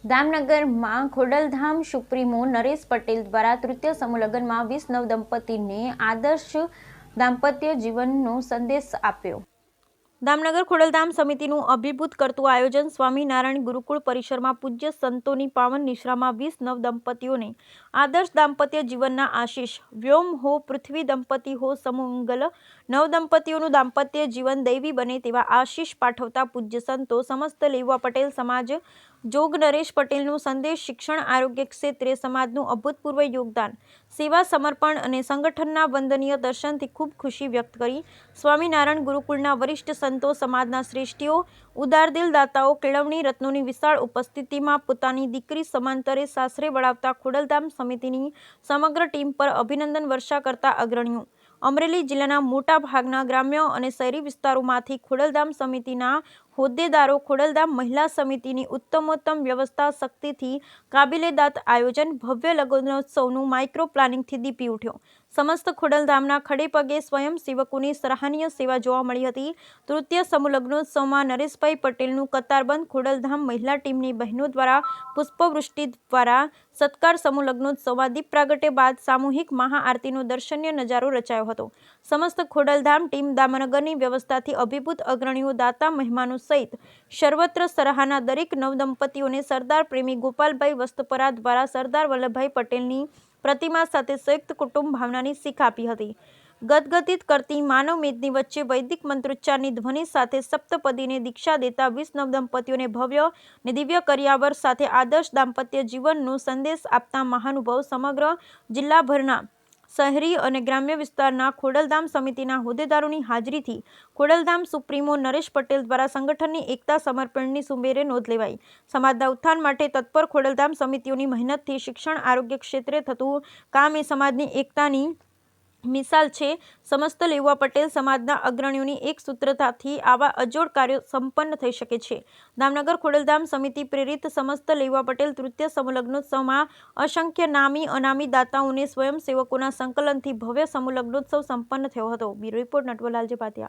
દામનગરમાં Khodaldham supremo Naresh Patel દ્વારા તૃતીય સમૂહ લગ્નમાં 20 નવદંપતીને આદર્શ દાંપત્ય જીવનનો સંદેશ આપ્યો। દામનગર ખોડલધામ સમિતિનું અભિભૂત કરતું આયોજન સ્વામિનારાયણ ગુરુકુળ પરિસરમાં પૂજ્ય સંતોની પાવન નિશ્રામાં 20 નવદંપતીઓને આદર્શ દાંપત્ય જીવનના આશીષ। વ્યોમ હો પૃથ્વી દંપતિ હો સમુંગલ, નવદંપતીઓનું દાંપત્ય જીવન દૈવી બને તેવા આશીષ પાઠવતા પૂજ્ય સંતો સમસ્ત લેવા પટેલ સમાજ જોગ નરેશ પટેલનું સંદેશ શિક્ષણ આરોગ્ય ક્ષેત્રે સમાજનું અભૂતપૂર્વ યોગદાન, સેવા સમર્પણ અને સંગઠનના વંદનીય દર્શનથી ખૂબ ખુશી વ્યક્ત કરી સ્વામિનારાયણ ગુરુકુળના વરિષ્ઠ સંતો સમાજના શ્રેષ્ઠીઓ ઉદારદિલ દાતાઓ કેળવણી રત્નોની વિશાળ ઉપસ્થિતિમાં પોતાની દીકરી સમાંતરે સાસરે વળાવતા ખોડલધામ સમિતિની સમગ્ર ટીમ પર અભિનંદન વર્ષા કરતા અગ્રણીઓ, અમરેલી જિલ્લાના મોટા ભાગના ગ્રામ્ય અને શહેરી વિસ્તારોમાંથી ખોડલધામ સમિતિના હોદ્દેદારો, ખોડલધામ મહિલા સમિતિની ઉત્તમોત્તમ વ્યવસ્થા શક્તિથી કાબિલેદાદ આયોજન, ભવ્ય લગ્નોત્સવનું માઇક્રો પ્લાનિંગથી દીપી ઉઠ્યો। સમસ્ત ખોડલધામના ખડેપગે સ્વયંસેવકોની સરાહનીય સેવા જોવા મળી હતી। તૃતીય સમૂહ લગ્નોત્સવમાં નરેશભાઈ પટેલનું કતારબંધ ખોડલધામ મહિલા ટીમની બહેનો દ્વારા પુષ્પવૃષ્ટિ દ્વારા સત્કાર। સમૂહ લગ્નોત્સવમાં દીપ પ્રાગટ્ય બાદ સામૂહિક મહાઆરતીનો દર્શનીય નજારો રચાયો હતો। સમસ્ત ખોડલધામ ટીમ દામનગરની વ્યવસ્થાથી અભિભૂત અગ્રણીઓ, દાતા, મહેમાનો સહિત સર્વત્ર સરાહના। દરેક નવદંપતીઓને સરદાર પ્રેમી ગોપાલભાઈ વસ્ત્રપરા દ્વારા સરદાર વલ્લભભાઈ પટેલની પ્રતિમા સાથે સંયુક્ત કુટુંબ ભાવનાની શીખ આપી હતી। ગદગદિત કરતી માનવ મેદની વચ્ચે વૈદિક મંત્રોચ્ચારની ધ્વનિ સાથે સપ્તપદીને દીક્ષા દેતા 20 નવદંપતીઓને ભવ્ય અને દિવ્ય કરિયાવર સાથે આદર્શ દાંપત્ય જીવનનો સંદેશ આપતા મહાનુભાવ સમગ્ર જિલ્લાભરના શહેરી અને ગ્રામ્ય વિસ્તારના ખોડલધામ સમિતિના હોદ્દેદારોની હાજરીથી ખોડલધામ સુપ્રીમો નરેશ પટેલ દ્વારા સંગઠનની એકતા સમર્પણની સુમેરે નોંધ લેવાઈ। સમાજના ઉત્થાન માટે તત્પર ખોડલધામ સમિતિઓની મહેનતથી શિક્ષણ આરોગ્ય ક્ષેત્રે થતું કામ એ સમાજની એકતાની મિસાલ છે। સમસ્ત લેવા પટેલ સમાજના અગ્રણીઓની એક સૂત્રતાથી આવા અજોડ કાર્યો સંપન્ન થઈ શકે છે। દામનગર ખોડલધામ સમિતિ પ્રેરિત સમસ્ત લેવા પટેલ તૃતીય સમૂહ લગ્નોત્સવમાં અસંખ્ય નામી અનામી દાતાઓને સ્વયંસેવકોના સંકલનથી ભવ્ય સમૂહ લગ્નોત્સવ સંપન્ન થયો હતો। Bureau report Natwarlal Bhatia.